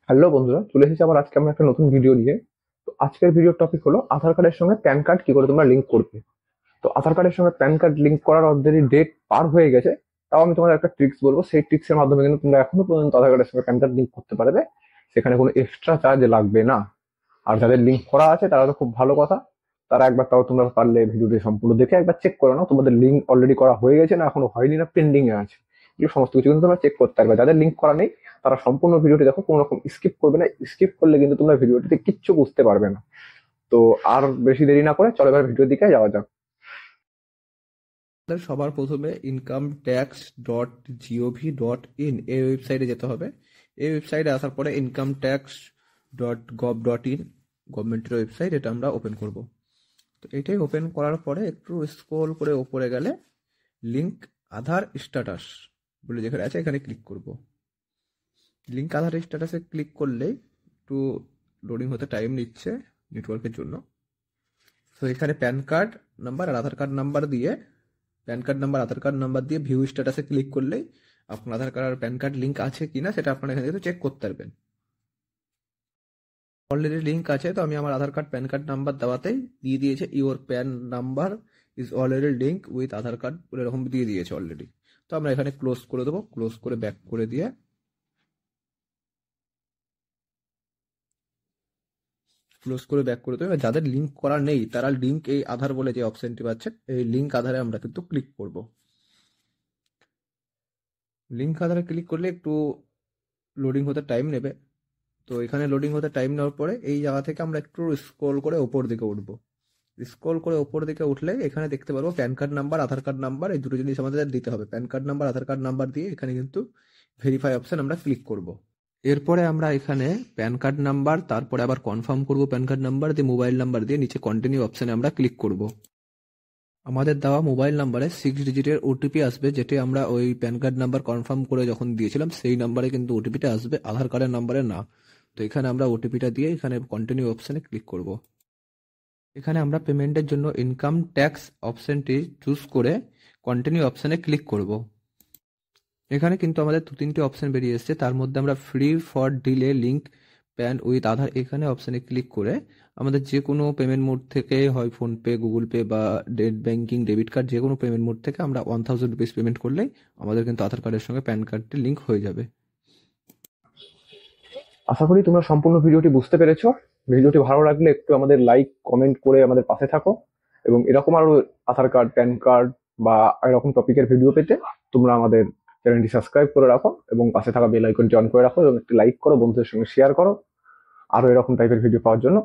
Hello বন্ধুরা, চলে এসেছি আবার আজকে আমরা একটা নতুন ভিডিও নিয়ে। তো আজকের ভিডিওর টপিক হলো আধার কার্ডের সঙ্গে প্যান কার্ড কি করে তোমরা লিংক করবে। তো আধার কার্ডের সঙ্গে প্যান কার্ড লিংক করার অলরেডি ডেট পার হয়ে গেছে। তাও আমি তোমাদের একটা ট্রিক্স বলবো, সেই ট্রিক্সের মাধ্যমে কিন্তু তোমরা এখনো পর্যন্ত আধার কার্ডের সঙ্গে প্যান কার্ড লিংক করতে পারবে। সেখানে কোনো এক্সট্রা চার্জ লাগবে না। আর যাদের লিংক করা আছে তারা তো খুব ভালো কথা। তারা একবার তাও তোমরা পারলে ভিডিওটি সম্পূর্ণ দেখে একবার চেক করে নাও তোমাদের লিংক অলরেডি করা হয়ে গেছে না এখনো হয়নি না পেন্ডিং এ আছে। এই সমস্ত কিছু কিন্তু তোমরা চেক করতে পারবে। যাদের লিংক করা নেই তারা সম্পূর্ণ ভিডিওটি দেখো, কোনো রকম স্কিপ করবে না। স্কিপ করলে কিন্তু তোমরা ভিডিওটিতে কিচ্ছু বুঝতে পারবে না। তো আর বেশি দেরি না করে চলো এবার ভিডিওর দিকে যাওয়া যাক। আমাদের সবার প্রথমে incometax.gov.in এই ওয়েবসাইটে যেতে হবে। এই ওয়েবসাইটে আসার পরে incometax.gov.in গভর্নমেন্টের ওয়েবসাইট, এটা আমরা ওপেন করব। তো এটাই ওপেন করার পরে একটু স্ক্রল করে ওপরে গেলে লিংক আধার স্ট্যাটাস বলে যেখানে আছে এখানে ক্লিক করব। লিংক আধার স্ট্যাটাসে ক্লিক করলেই একটু লোডিং হতে টাইম নিচ্ছে নেটওয়ার্কের জন্য। তো এখানে প্যান কার্ড নাম্বার আর আধার কার্ড নাম্বার দিয়ে আধার কার্ড নাম্বার দিয়ে ভিউ স্ট্যাটাসে ক্লিক করলেই আপনার আধার কার্ড আর প্যান কার্ড লিঙ্ক আছে কিনা সেটা আপনারা এখানে কিন্তু চেক করতে পারবেন। অলরেডি লিঙ্ক আছে, তো আমি আমার আধার কার্ড প্যান কার্ড নাম্বার দেওয়াতেই দিয়ে দিয়েছে your pan number is already link with Aadhaar card বলে এরকম দিয়ে দিয়েছে অলরেডি। তো আমরা এখানে ক্লোজ করে দেবো, ক্লোজ করে ব্যাক করে দিয়ে এবার যাদের লিঙ্ক করা নেই তারা লিঙ্ক এই আধার বলে যে অপশনটি পাচ্ছেন এই লিঙ্ক আধারে আমরা কিন্তু ক্লিক করব। লিঙ্ক আধারে ক্লিক করলে একটু লোডিং হতে টাইম নেবে। তো এখানে লোডিং হতে টাইম নেওয়ার পরে এই জায়গা থেকে আমরা একটু স্ক্রল করে ওপর দিকে উঠবো। স্ক্রল করে ওপর দিকে উঠলে এখানে দেখতে পারবো প্যান কার্ড নাম্বার আধার কার্ড নাম্বার এই দুটো জিনিস আমাদের দিতে হবে। প্যান কার্ড নাম্বার আধার কার্ড নাম্বার দিয়ে এখানে কিন্তু ভেরিফাই অপশন আমরা ক্লিক করব। এরপরে আমরা এখানে প্যান কার্ড নাম্বার তারপরে আবার কনফার্ম করব প্যান কার্ড নাম্বার দিয়ে মোবাইল নাম্বার দিয়ে নিচে কন্টিনিউ অপশনে আমরা ক্লিক করব। আমাদের দেওয়া মোবাইল নাম্বারে 6 ডিজিটের ওটিপি আসবে, যেটি আমরা ওই প্যান কার্ড নাম্বার কনফার্ম করে যখন দিয়েছিলাম সেই নাম্বারে কিন্তু ওটিপিটা আসবে, আধার কার্ডের নাম্বারে না। তো এখানে আমরা ওটিপিটা দিয়ে এখানে কন্টিনিউ অপশানে ক্লিক করব। এখানে আমরা পেমেন্টের জন্য ইনকাম ট্যাক্স অপশানটি চুজ করে কন্টিনিউ অপশানে ক্লিক করব। এখানে কিন্তু আমাদের 2-3টে অপশান বেরিয়ে এসছে, তার মধ্যে আমরা free for delay link PAN with Aadhaar এখানে অপশানে ক্লিক করে আমাদের যে কোনো পেমেন্ট মোড থেকে, হয় ফোনপে, গুগল পে বা নেট ব্যাঙ্কিং, ডেবিট কার্ড, যে কোনো পেমেন্ট মোড থেকে আমরা 1000 রুপিস পেমেন্ট করলেই আমাদের কিন্তু আধার কার্ডের সঙ্গে প্যান কার্ডটি লিঙ্ক হয়ে যাবে। আশা করি তোমরা সম্পূর্ণ ভিডিওটি বুঝতে পেরেছো। ভিডিওটি ভালো লাগলে একটু আমাদের লাইক কমেন্ট করে আমাদের পাশে থাকো। এবং এরকম আরো আধার কার্ড প্যান কার্ড বা এরকম টপিকের ভিডিও পেতে তোমরা আমাদের চ্যানেলটি সাবস্ক্রাইব করে রাখো এবং পাশে থাকা বেল আইকনটি অন করে রাখো এবং একটি লাইক করো, বন্ধুদের সঙ্গে শেয়ার করো আরো এরকম টাইপের ভিডিও পাওয়ার জন্য।